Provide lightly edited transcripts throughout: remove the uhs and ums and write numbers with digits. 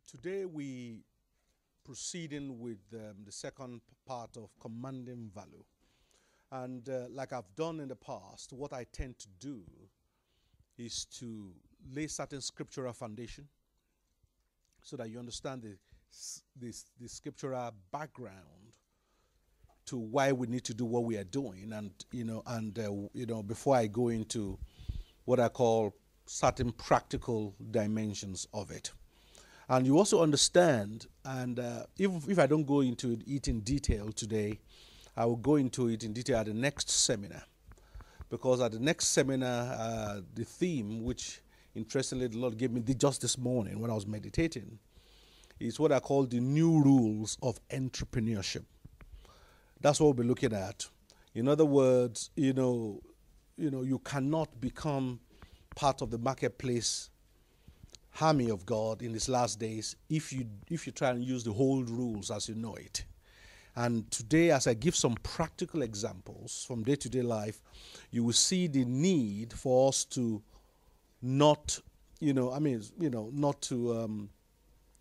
Today we proceeding with the second part of commanding value. And like I've done in the past, what I tend to do is to lay certain scriptural foundation so that you understand the scriptural background to why we need to do what we are doing. And before I go into what I call certain practical dimensions of it. And you also understand, and if I don't go into it in detail today, I will go into it in detail at the next seminar. Because at the next seminar, the theme, which interestingly the Lord gave me just this morning when I was meditating, is what I call the new rules of entrepreneurship. That's what we'll be looking at. In other words, you cannot become part of the marketplace army of God in these last days if you try and use the old rules as you know it. And today, as I give some practical examples from day-to-day life, you will see the need for us to not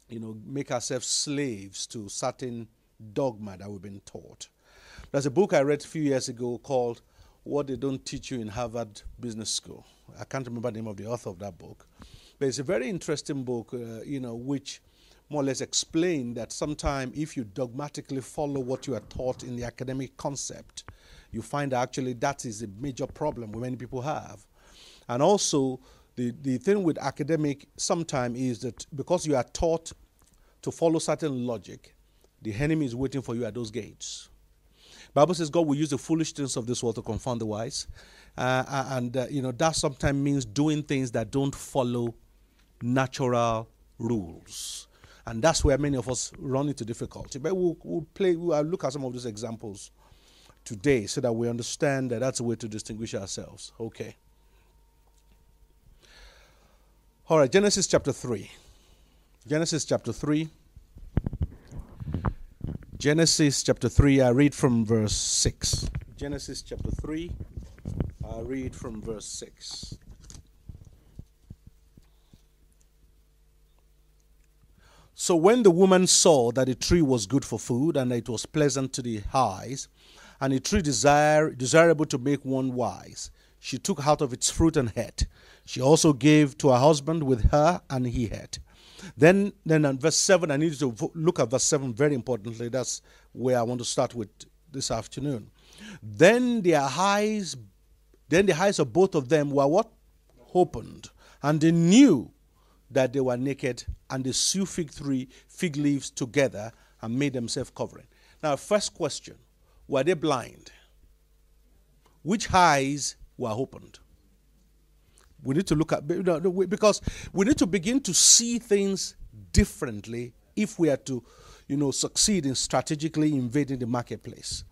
make ourselves slaves to certain dogma that we've been taught. There's a book I read a few years ago called What They Don't Teach You in Harvard Business School. I can't remember the name of the author of that book. But it's a very interesting book, which more or less explains that sometimes if you dogmatically follow what you are taught in the academic concept, you find actually that is a major problem many people have. And also, the thing with academic sometimes is that because you are taught to follow certain logic, the enemy is waiting for you at those gates. Bible says God will use the foolish things of this world to confound the wise. That sometimes means doing things that don't follow natural rules. And that's where many of us run into difficulty. But we'll look at some of these examples today so that we understand that that's a way to distinguish ourselves. Okay. All right, Genesis chapter 3. Genesis chapter 3. Genesis chapter 3, I read from verse 6. Genesis chapter 3, I read from verse 6. So when the woman saw that the tree was good for food, and that it was pleasant to the eyes, and a tree desirable to make one wise, she took out of its fruit and ate. She also gave to her husband with her, and he ate. Then on verse 7, I need you to look at verse 7 very importantly. That's where I want to start with this afternoon. Then the eyes of both of them were what? Opened. And they knew that they were naked, and they sewed fig leaves together and made themselves covering. Now, first question, were they blind? Which eyes were opened? We need to look at, because we need to begin to see things differently if we are to, succeed in strategically invading the marketplace.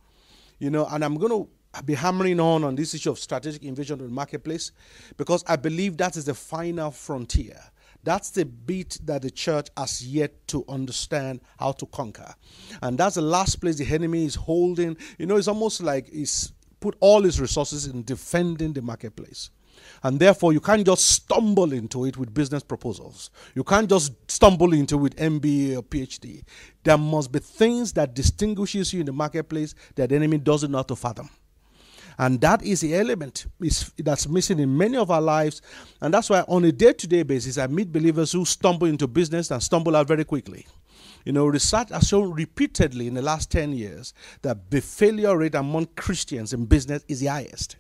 And I'm going to be hammering on this issue of strategic invasion of the marketplace because I believe that is the final frontier. That's the bit that the church has yet to understand how to conquer. And that's the last place the enemy is holding. It's almost like he's put all his resources in defending the marketplace. And therefore, you can't just stumble into it with business proposals. You can't just stumble into it with MBA or PhD. There must be things that distinguishes you in the marketplace that the enemy doesn't know how to fathom. And that is the element that's missing in many of our lives. And that's why on a day-to-day basis, I meet believers who stumble into business and stumble out very quickly. Research has shown repeatedly in the last 10 years that the failure rate among Christians in business is the highest.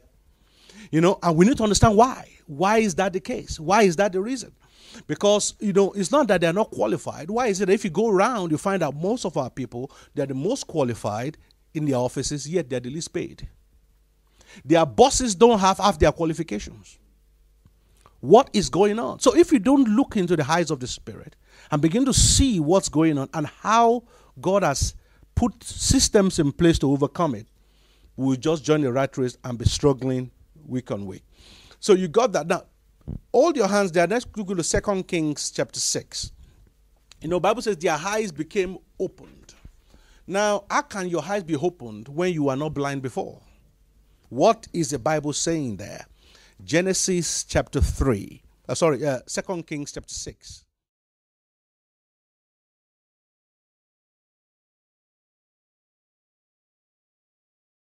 And we need to understand why. Why is that the case? Why is that the reason? Because, it's not that they're not qualified. Why is it that if you go around, you find out most of our people, they're the most qualified in their offices, yet they're the least paid. Their bosses don't have half their qualifications. What is going on? So if you don't look into the eyes of the Spirit and begin to see what's going on and how God has put systems in place to overcome it, we'll just join the rat race and be struggling week on week. So you got that. Now, hold your hands there. Let's go to 2 Kings chapter 6. Bible says their eyes became opened. Now, how can your eyes be opened when you were not blind before? What is the Bible saying there? Genesis chapter 3. 2 Kings chapter 6.